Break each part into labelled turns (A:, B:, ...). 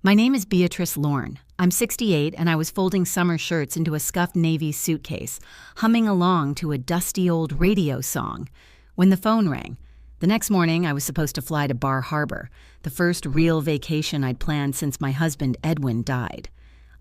A: My name is Beatrice Lorne. I'm 68 and I was folding summer shirts into a scuffed navy suitcase, humming along to a dusty old radio song, when the phone rang. The next morning, I was supposed to fly to Bar Harbor, the first real vacation I'd planned since my husband Edwin died.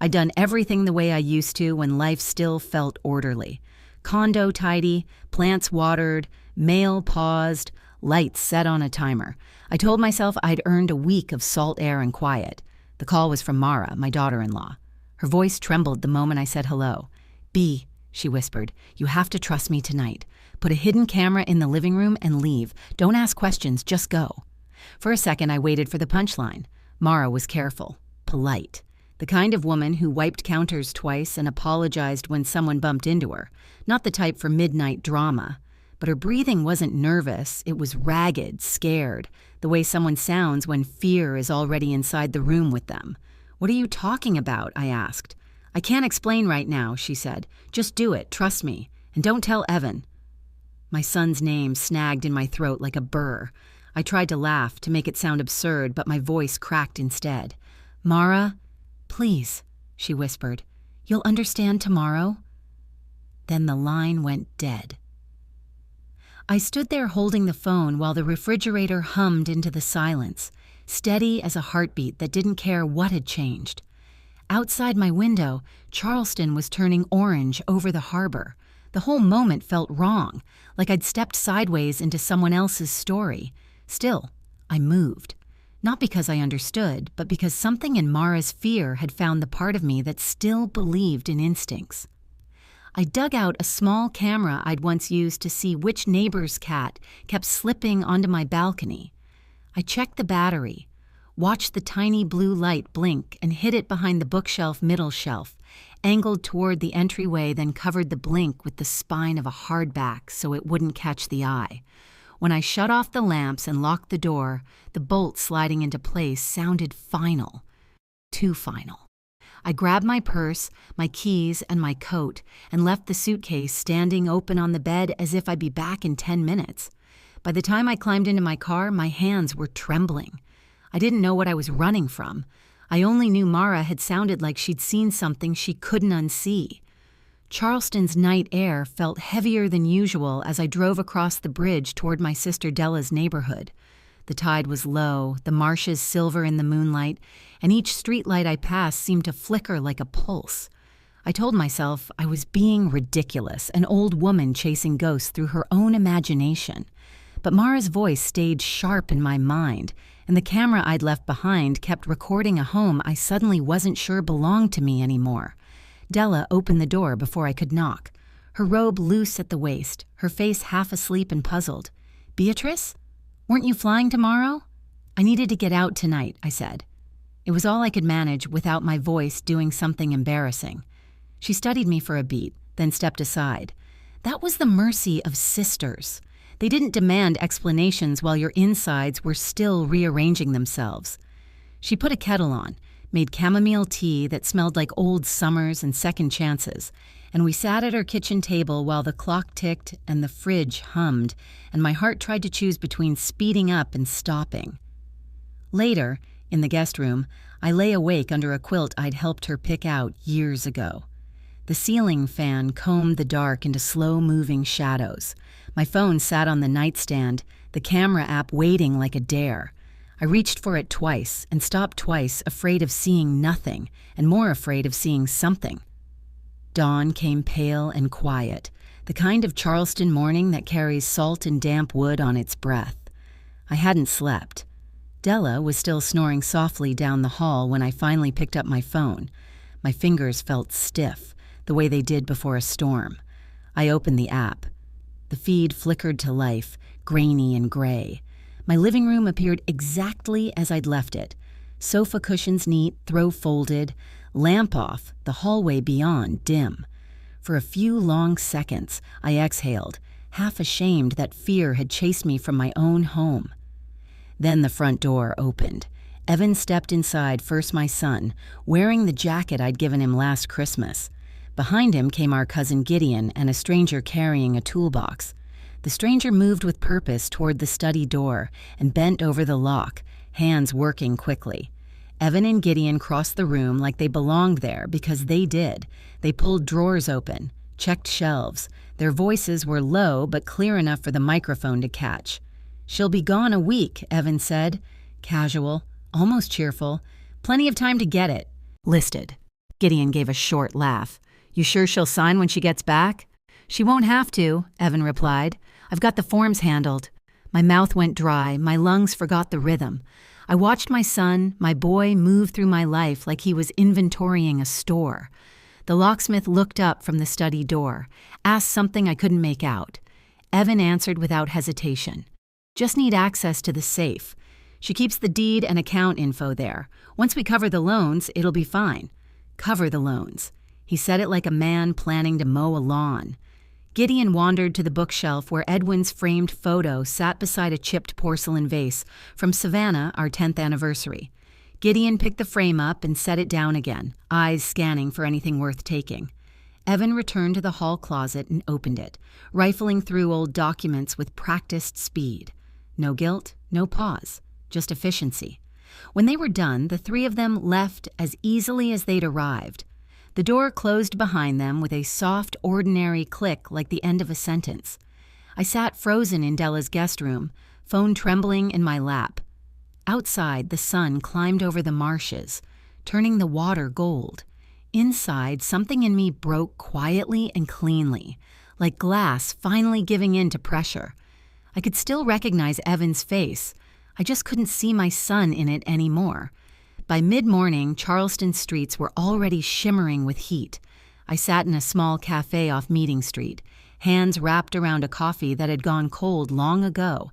A: I'd done everything the way I used to when life still felt orderly. Condo tidy, plants watered, mail paused, lights set on a timer. I told myself I'd earned a week of salt air and quiet. The call was from Mara, my daughter-in-law. Her voice trembled the moment I said hello. "Bea," she whispered, "you have to trust me tonight. Put a hidden camera in the living room and leave. Don't ask questions, just go." For a second, I waited for the punchline. Mara was careful, polite. The kind of woman who wiped counters twice and apologized when someone bumped into her. Not the type for midnight drama. But her breathing wasn't nervous, it was ragged, scared, the way someone sounds when fear is already inside the room with them. "What are you talking about?" I asked. "I can't explain right now," she said. "Just do it, trust me. And don't tell Evan." My son's name snagged in my throat like a burr. I tried to laugh, to make it sound absurd, but my voice cracked instead. "Mara, please," she whispered. "You'll understand tomorrow." Then the line went dead. I stood there holding the phone while the refrigerator hummed into the silence, steady as a heartbeat that didn't care what had changed. Outside my window, Charleston was turning orange over the harbor. The whole moment felt wrong, like I'd stepped sideways into someone else's story. Still, I moved. Not because I understood, but because something in Mara's fear had found the part of me that still believed in instincts. I dug out a small camera I'd once used to see which neighbor's cat kept slipping onto my balcony. I checked the battery, watched the tiny blue light blink and hid it behind the bookshelf middle shelf, angled toward the entryway, then covered the blink with the spine of a hardback so it wouldn't catch the eye. When I shut off the lamps and locked the door, the bolt sliding into place sounded final. Too final. I grabbed my purse, my keys, and my coat, and left the suitcase standing open on the bed as if I'd be back in 10 minutes. By the time I climbed into my car, my hands were trembling. I didn't know what I was running from. I only knew Mara had sounded like she'd seen something she couldn't unsee. Charleston's night air felt heavier than usual as I drove across the bridge toward my sister Della's neighborhood. The tide was low, the marshes silver in the moonlight, and each streetlight I passed seemed to flicker like a pulse. I told myself I was being ridiculous, an old woman chasing ghosts through her own imagination. But Mara's voice stayed sharp in my mind, and the camera I'd left behind kept recording a home I suddenly wasn't sure belonged to me anymore. Della opened the door before I could knock, her robe loose at the waist, her face half asleep and puzzled. "Beatrice? Weren't you flying tomorrow?" "I needed to get out tonight," I said. It was all I could manage without my voice doing something embarrassing. She studied me for a beat, then stepped aside. That was the mercy of sisters. They didn't demand explanations while your insides were still rearranging themselves. She put a kettle on, made chamomile tea that smelled like old summers and second chances, and we sat at our kitchen table while the clock ticked and the fridge hummed, and my heart tried to choose between speeding up and stopping. Later, in the guest room, I lay awake under a quilt I'd helped her pick out years ago. The ceiling fan combed the dark into slow-moving shadows. My phone sat on the nightstand, the camera app waiting like a dare. I reached for it twice and stopped twice, afraid of seeing nothing, and more afraid of seeing something. Dawn came pale and quiet, the kind of Charleston morning that carries salt and damp wood on its breath. I hadn't slept. Della was still snoring softly down the hall when I finally picked up my phone. My fingers felt stiff, the way they did before a storm. I opened the app. The feed flickered to life, grainy and gray. My living room appeared exactly as I'd left it. Sofa cushions neat, throw folded, lamp off, the hallway beyond dim. For a few long seconds, I exhaled, half ashamed that fear had chased me from my own home. Then the front door opened. Evan stepped inside, first my son, wearing the jacket I'd given him last Christmas. Behind him came our cousin Gideon and a stranger carrying a toolbox. The stranger moved with purpose toward the study door and bent over the lock, hands working quickly. Evan and Gideon crossed the room like they belonged there because they did. They pulled drawers open, checked shelves. Their voices were low but clear enough for the microphone to catch. "She'll be gone a week," Evan said. Casual, almost cheerful. "Plenty of time to get it." "Listed." Gideon gave a short laugh. "You sure she'll sign when she gets back?" "She won't have to," Evan replied. "I've got the forms handled." My mouth went dry, my lungs forgot the rhythm. I watched my son, my boy, move through my life like he was inventorying a store. The locksmith looked up from the study door, asked something I couldn't make out. Evan answered without hesitation. "Just need access to the safe. She keeps the deed and account info there. Once we cover the loans, it'll be fine." Cover the loans. He said it like a man planning to mow a lawn. Gideon wandered to the bookshelf where Edwin's framed photo sat beside a chipped porcelain vase from Savannah, our 10th anniversary. Gideon picked the frame up and set it down again, eyes scanning for anything worth taking. Evan returned to the hall closet and opened it, rifling through old documents with practiced speed. No guilt, no pause, just efficiency. When they were done, the three of them left as easily as they'd arrived. The door closed behind them with a soft, ordinary click like the end of a sentence. I sat frozen in Della's guest room, phone trembling in my lap. Outside, the sun climbed over the marshes, turning the water gold. Inside, something in me broke quietly and cleanly, like glass finally giving in to pressure. I could still recognize Evan's face. I just couldn't see my son in it anymore. By mid-morning, Charleston streets were already shimmering with heat. I sat in a small cafe off Meeting Street, hands wrapped around a coffee that had gone cold long ago.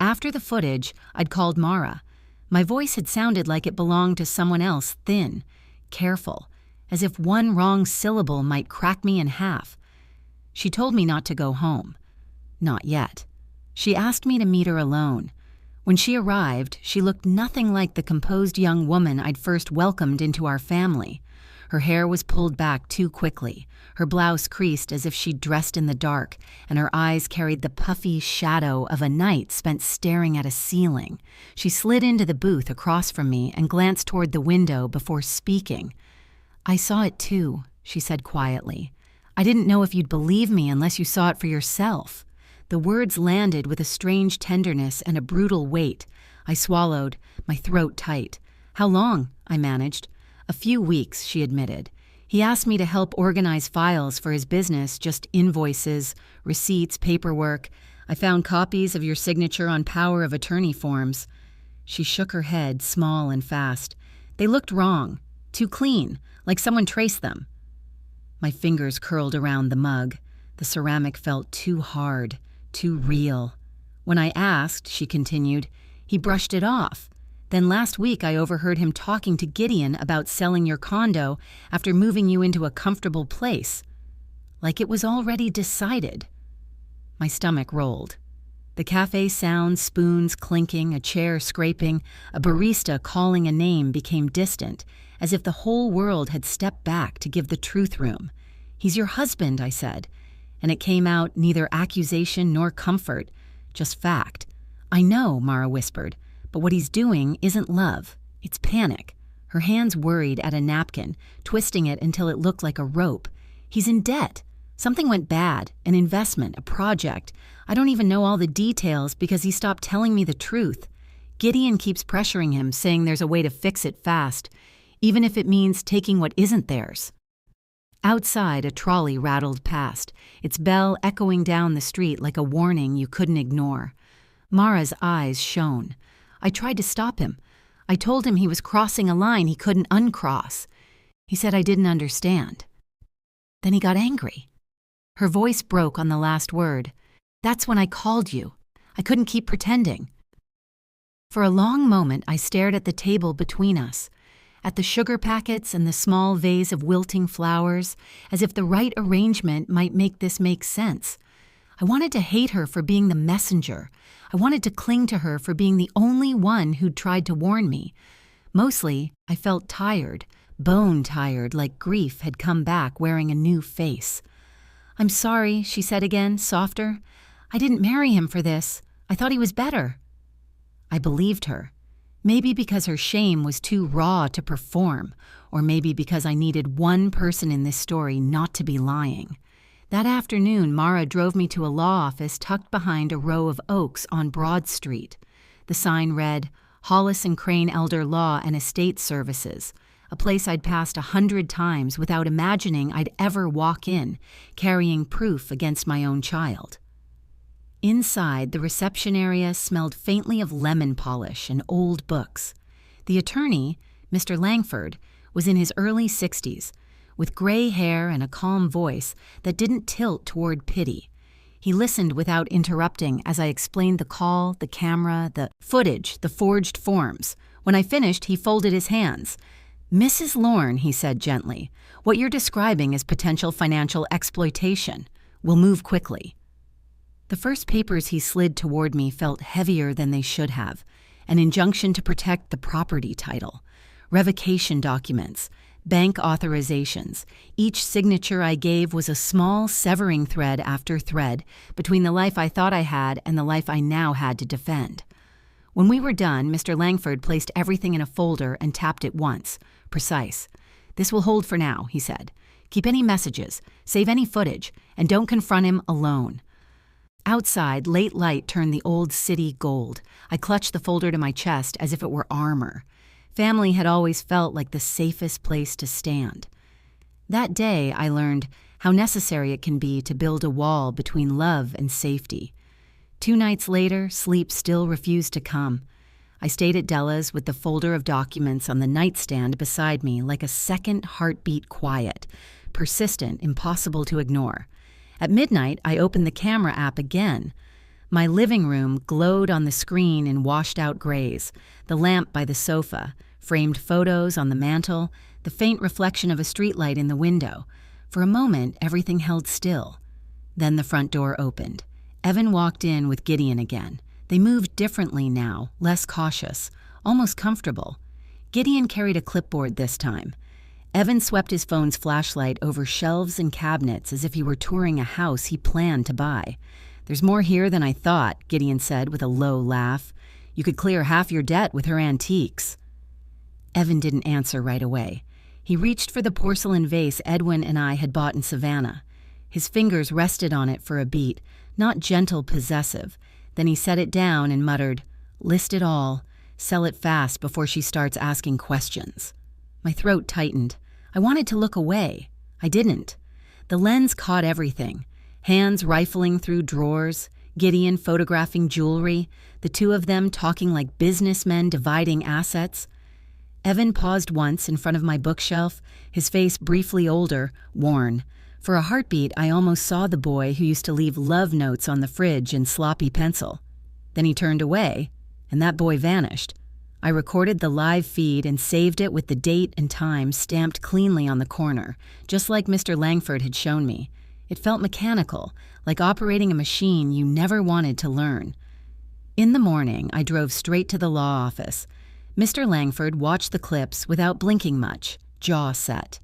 A: After the footage, I'd called Mara. My voice had sounded like it belonged to someone else, thin, careful, as if one wrong syllable might crack me in half. She told me not to go home. Not yet. She asked me to meet her alone. When she arrived, she looked nothing like the composed young woman I'd first welcomed into our family. Her hair was pulled back too quickly, her blouse creased as if she'd dressed in the dark, and her eyes carried the puffy shadow of a night spent staring at a ceiling. She slid into the booth across from me and glanced toward the window before speaking. "I saw it too," she said quietly. "I didn't know if you'd believe me unless you saw it for yourself." The words landed with a strange tenderness and a brutal weight. I swallowed, my throat tight. "How long?" I managed. "A few weeks," she admitted. "He asked me to help organize files for his business, just invoices, receipts, paperwork. I found copies of your signature on power of attorney forms." She shook her head, small and fast. "They looked wrong, too clean, like someone traced them." My fingers curled around the mug. The ceramic felt too hard. Too real. "When I asked," she continued, "he brushed it off. Then last week I overheard him talking to Gideon about selling your condo after moving you into a comfortable place. Like it was already decided." My stomach rolled. The cafe sounds, spoons clinking, a chair scraping, a barista calling a name became distant, as if the whole world had stepped back to give the truth room. "He's your husband," I said. And it came out neither accusation nor comfort, just fact. "I know," Mara whispered, "but what he's doing isn't love. It's panic." Her hands worried at a napkin, twisting it until it looked like a rope. "He's in debt. Something went bad, an investment, a project. I don't even know all the details because he stopped telling me the truth. Gideon keeps pressuring him, saying there's a way to fix it fast, even if it means taking what isn't theirs." Outside, a trolley rattled past, its bell echoing down the street like a warning you couldn't ignore. Mara's eyes shone. I tried to stop him. I told him he was crossing a line he couldn't uncross. He said I didn't understand. Then he got angry. Her voice broke on the last word. "That's when I called you. I couldn't keep pretending." For a long moment, I stared at the table between us, at the sugar packets and the small vase of wilting flowers, as if the right arrangement might make this make sense. I wanted to hate her for being the messenger. I wanted to cling to her for being the only one who'd tried to warn me. Mostly, I felt tired, bone-tired, like grief had come back wearing a new face. "I'm sorry," she said again, softer. "I didn't marry him for this. I thought he was better." I believed her. Maybe because her shame was too raw to perform, or maybe because I needed one person in this story not to be lying. That afternoon, Mara drove me to a law office tucked behind a row of oaks on Broad Street. The sign read, Hollis and Crane Elder Law and Estate Services, a place I'd passed 100 times without imagining I'd ever walk in, carrying proof against my own child. Inside, the reception area smelled faintly of lemon polish and old books. The attorney, Mr. Langford, was in his early 60s, with gray hair and a calm voice that didn't tilt toward pity. He listened without interrupting as I explained the call, the camera, the footage, the forged forms. When I finished, he folded his hands. "Mrs. Lorne," he said gently, "what you're describing is potential financial exploitation. We'll move quickly." The first papers he slid toward me felt heavier than they should have. An injunction to protect the property title, revocation documents, bank authorizations. Each signature I gave was a small severing thread after thread between the life I thought I had and the life I now had to defend. When we were done, Mr. Langford placed everything in a folder and tapped it once. Precise. "This will hold for now," he said. "Keep any messages, save any footage, and don't confront him alone." Outside, late light turned the old city gold. I clutched the folder to my chest as if it were armor. Family had always felt like the safest place to stand. That day, I learned how necessary it can be to build a wall between love and safety. 2 nights later, sleep still refused to come. I stayed at Della's with the folder of documents on the nightstand beside me like a second heartbeat quiet, persistent, impossible to ignore. At midnight, I opened the camera app again. My living room glowed on the screen in washed-out grays, the lamp by the sofa, framed photos on the mantel, the faint reflection of a streetlight in the window. For a moment, everything held still. Then the front door opened. Evan walked in with Gideon again. They moved differently now, less cautious, almost comfortable. Gideon carried a clipboard this time. Evan swept his phone's flashlight over shelves and cabinets as if he were touring a house he planned to buy. "There's more here than I thought," Gideon said with a low laugh. "You could clear half your debt with her antiques." Evan didn't answer right away. He reached for the porcelain vase Edwin and I had bought in Savannah. His fingers rested on it for a beat, not gentle, possessive. Then he set it down and muttered, "List it all. Sell it fast before she starts asking questions." My throat tightened. I wanted to look away. I didn't. The lens caught everything. Hands rifling through drawers, Gideon photographing jewelry, the two of them talking like businessmen dividing assets. Evan paused once in front of my bookshelf, his face briefly older, worn. For a heartbeat, I almost saw the boy who used to leave love notes on the fridge in sloppy pencil. Then he turned away, and that boy vanished. I recorded the live feed and saved it with the date and time stamped cleanly on the corner, just like Mr. Langford had shown me. It felt mechanical, like operating a machine you never wanted to learn. In the morning, I drove straight to the law office. Mr. Langford watched the clips without blinking much, jaw set.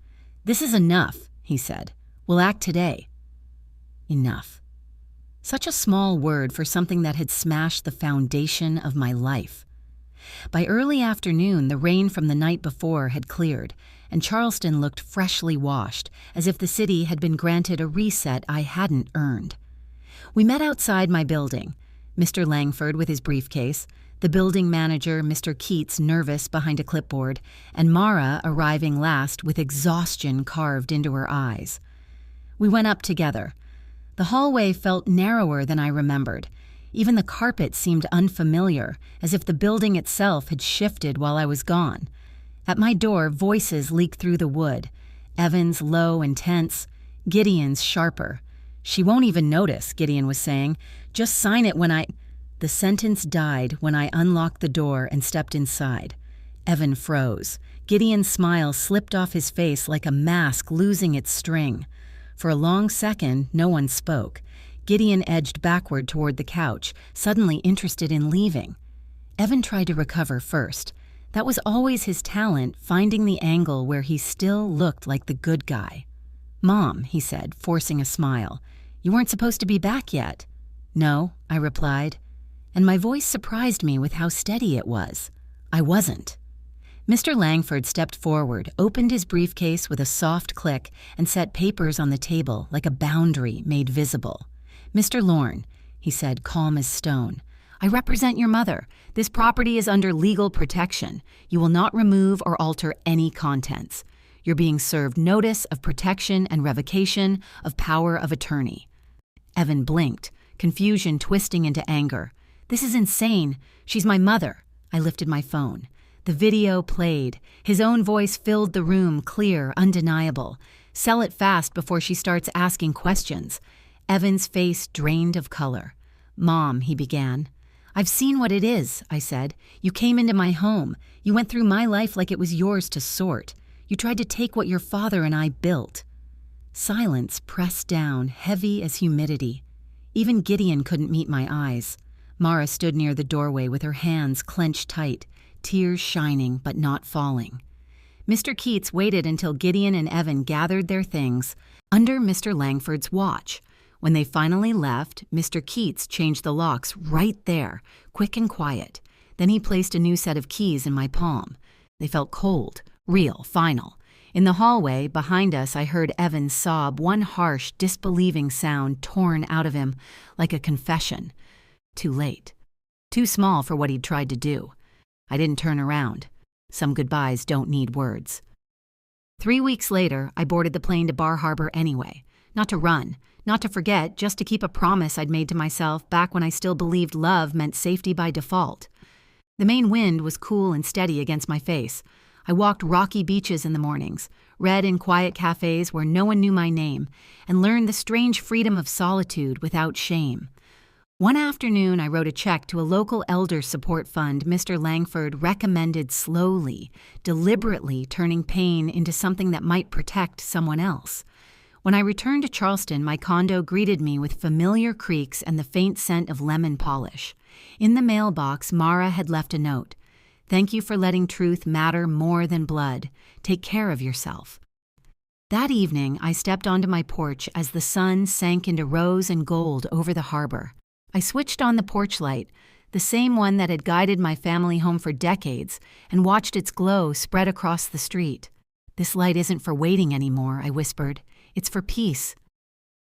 A: "This is enough," he said. "We'll act today." Enough. Such a small word for something that had smashed the foundation of my life. By early afternoon, the rain from the night before had cleared, and Charleston looked freshly washed, as if the city had been granted a reset I hadn't earned. We met outside my building, Mr. Langford with his briefcase, the building manager, Mr. Keats, nervous behind a clipboard, and Mara arriving last with exhaustion carved into her eyes. We went up together. The hallway felt narrower than I remembered. Even the carpet seemed unfamiliar, as if the building itself had shifted while I was gone. At my door, voices leaked through the wood. Evan's low and tense, Gideon's sharper. "She won't even notice," Gideon was saying. "Just sign it when I—" The sentence died when I unlocked the door and stepped inside. Evan froze. Gideon's smile slipped off his face like a mask losing its string. For a long second, no one spoke. Gideon edged backward toward the couch, suddenly interested in leaving. Evan tried to recover first. That was always his talent, finding the angle where he still looked like the good guy. "Mom," he said, forcing a smile, "you weren't supposed to be back yet." "No," I replied, and my voice surprised me with how steady it was. I wasn't. Mr. Langford stepped forward, opened his briefcase with a soft click, and set papers on the table like a boundary made visible. "Mr. Lorne," he said, calm as stone, "I represent your mother. This property is under legal protection. You will not remove or alter any contents. You're being served notice of protection and revocation of power of attorney." Evan blinked, confusion twisting into anger. "This is insane. She's my mother." I lifted my phone. The video played. His own voice filled the room, clear, undeniable. "Sell it fast before she starts asking questions." Evan's face drained of color. "Mom," he began. "I've seen what it is," I said. "You came into my home. You went through my life like it was yours to sort. You tried to take what your father and I built." Silence pressed down, heavy as humidity. Even Gideon couldn't meet my eyes. Mara stood near the doorway with her hands clenched tight, tears shining but not falling. Mr. Keats waited until Gideon and Evan gathered their things under Mr. Langford's watch. When they finally left, Mr. Keats changed the locks right there, quick and quiet. Then he placed a new set of keys in my palm. They felt cold, real, final. In the hallway, behind us, I heard Evan sob, one harsh, disbelieving sound torn out of him like a confession. Too late. Too small for what he'd tried to do. I didn't turn around. Some goodbyes don't need words. 3 weeks later, I boarded the plane to Bar Harbor anyway. Not to run, not to forget, just to keep a promise I'd made to myself back when I still believed love meant safety by default. The Maine wind was cool and steady against my face. I walked rocky beaches in the mornings, read in quiet cafes where no one knew my name, and learned the strange freedom of solitude without shame. One afternoon, I wrote a check to a local elder support fund Mr. Langford recommended slowly, deliberately turning pain into something that might protect someone else. When I returned to Charleston, my condo greeted me with familiar creaks and the faint scent of lemon polish. In the mailbox, Mara had left a note. "Thank you for letting truth matter more than blood. Take care of yourself." That evening, I stepped onto my porch as the sun sank into rose and gold over the harbor. I switched on the porch light, the same one that had guided my family home for decades, and watched its glow spread across the street. "This light isn't for waiting anymore," I whispered. "It's for peace.